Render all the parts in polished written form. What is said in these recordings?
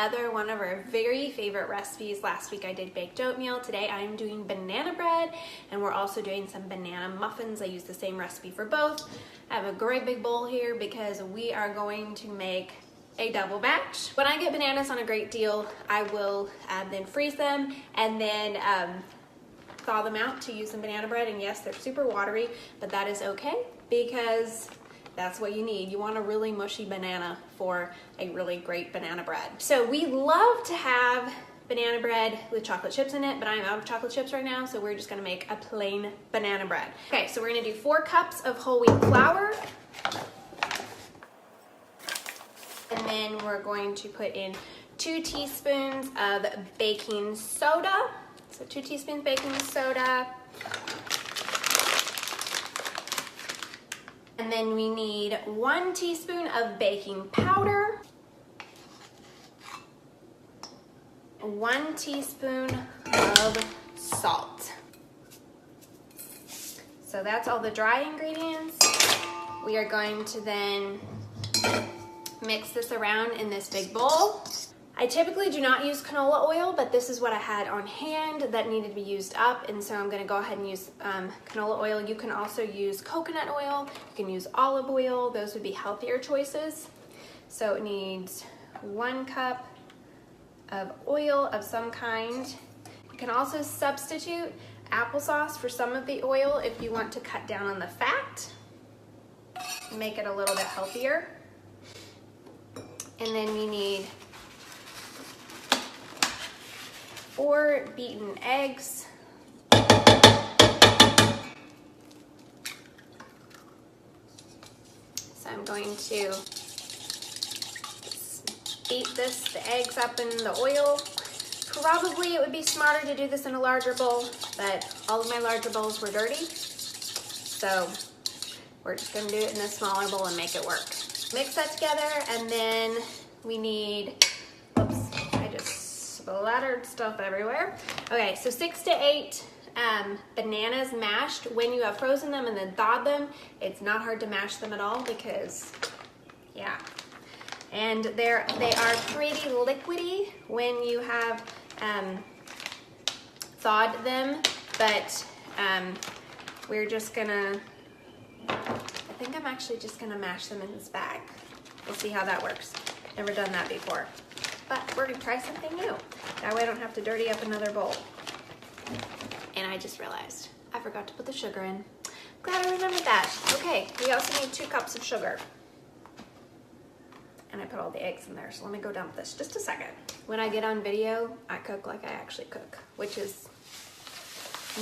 another one of our very favorite recipes. Last week I did baked oatmeal. Today I'm doing banana bread, and we're also doing some banana muffins. I use the same recipe for both. I have a great big bowl here because we are going to make a double batch. When I get bananas on a great deal, I will then freeze them and then thaw them out to use in banana bread. And yes, they're super watery, but that is okay because that's what you need. You want a really mushy banana for a really great banana bread. So we love to have banana bread with chocolate chips in it, but I'm out of chocolate chips right now, so we're just gonna make a plain banana bread. Okay, so we're gonna do 4 cups of whole wheat flour. And then we're going to put in 2 teaspoons of baking soda. So 2 teaspoons baking soda. And then we need 1 teaspoon of baking powder, 1 teaspoon of salt. So that's all the dry ingredients. We are going to then mix this around in this big bowl. I typically do not use canola oil, but this is what I had on hand that needed to be used up, and so I'm going to go ahead and use canola oil. You can also use coconut oil, you can use olive oil, those would be healthier choices. So it needs 1 cup of oil of some kind. You can also substitute applesauce for some of the oil if you want to cut down on the fat and make it a little bit healthier. And then you need 4 beaten eggs, so I'm going to beat the eggs up in the oil. Probably it would be smarter to do this in a larger bowl, but all of my larger bowls were dirty, so we're just going to do it in a smaller bowl and make it work. Mix that together, and then we need, oops, I just splattered stuff everywhere. Okay, so 6 to 8 bananas mashed. When you have frozen them and then thawed them, it's not hard to mash them at all because, yeah. And they are pretty liquidy when you have thawed them, but we're just gonna, I think I'm actually just gonna mash them in this bag. We'll see how that works. Never done that before. But we're gonna try something new. That way I don't have to dirty up another bowl. And I just realized I forgot to put the sugar in. Glad I remembered that. Okay, we also need 2 cups of sugar. And I put all the eggs in there, so let me go dump this just a second. When I get on video, I cook like I actually cook, which is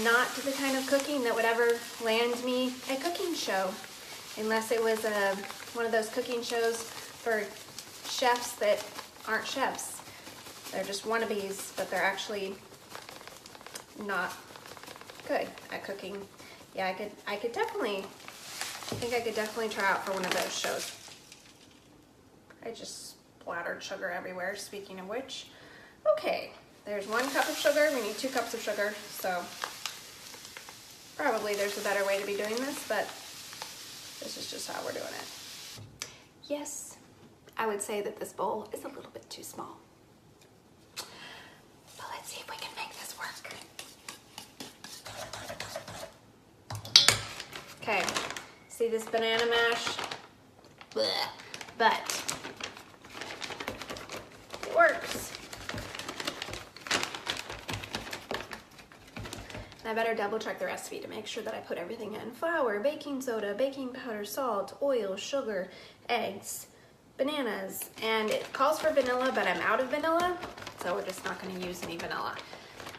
not the kind of cooking that would ever land me a cooking show, unless it was one of those cooking shows for chefs that aren't chefs. They're just wannabes, but they're actually not good at cooking. Yeah, I think I could definitely try out for one of those shows. I just splattered sugar everywhere, speaking of which. Okay, there's 1 cup of sugar. We need 2 cups of sugar, so probably there's a better way to be doing this, but this is just how we're doing it. Yes, I would say that this bowl is a little bit too small. But let's see if we can make this work. Okay, see this banana mash? Blech. But it works. And I better double check the recipe to make sure that I put everything in. Flour, baking soda, baking powder, salt, oil, sugar, eggs, bananas. And it calls for vanilla, but I'm out of vanilla, so we're just not going to use any vanilla.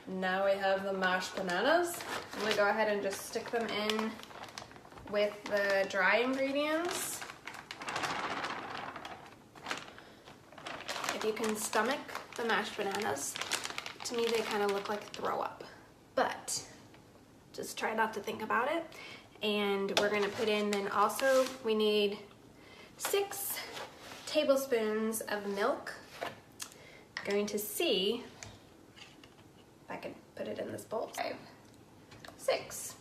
Now we have the mashed bananas. I'm going to go ahead and just stick them in with the dry ingredients. If you can stomach the mashed bananas, to me they kind of look like throw up, but just try not to think about it. And we're going to put in, then also we need 6 tablespoons of milk. I'm going to see if I can put it in this bowl. 5, 6.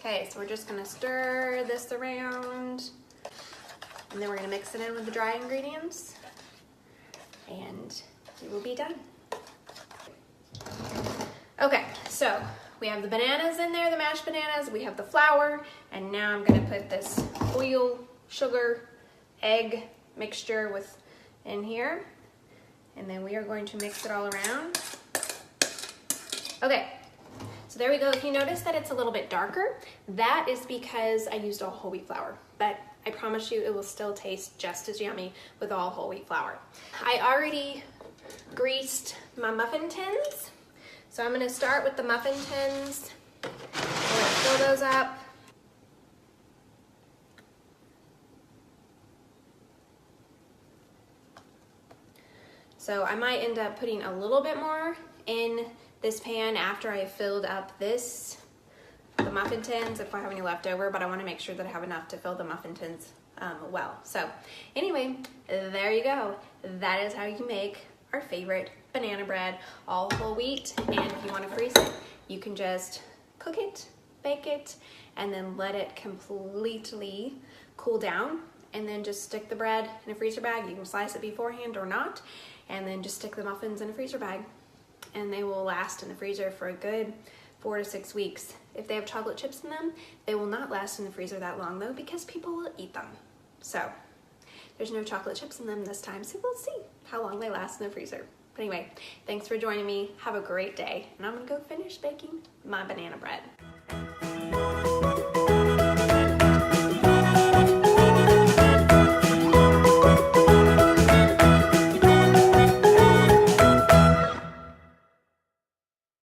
Okay, so we're just gonna stir this around, and then we're gonna mix it in with the dry ingredients. you will be done. Okay, so we have the bananas in there, the mashed bananas, we have the flour, and now I'm gonna put this oil, sugar, egg mixture in here, and then we are going to mix it all around. Okay, so there we go. If you notice that it's a little bit darker, that is because I used all whole wheat flour, but I promise you it will still taste just as yummy with all whole wheat flour. I already greased my muffin tins, so I'm gonna start with the muffin tins. I'm gonna fill those up. So I might end up putting a little bit more in this pan after I filled up the muffin tins if I have any left over, but I want to make sure that I have enough to fill the muffin tins well. So anyway, there you go. That is how you make our favorite banana bread, all whole wheat. And if you want to freeze it, you can just cook it, bake it, and then let it completely cool down, and then just stick the bread in a freezer bag. You can slice it beforehand or not, and then just stick the muffins in a freezer bag, and they will last in the freezer for a good 4 to 6 weeks. If they have chocolate chips in them, they will not last in the freezer that long though, because people will eat them. So there's no chocolate chips in them this time, so we'll see how long they last in the freezer. But anyway, thanks for joining me. Have a great day, and I'm gonna go finish baking my banana bread.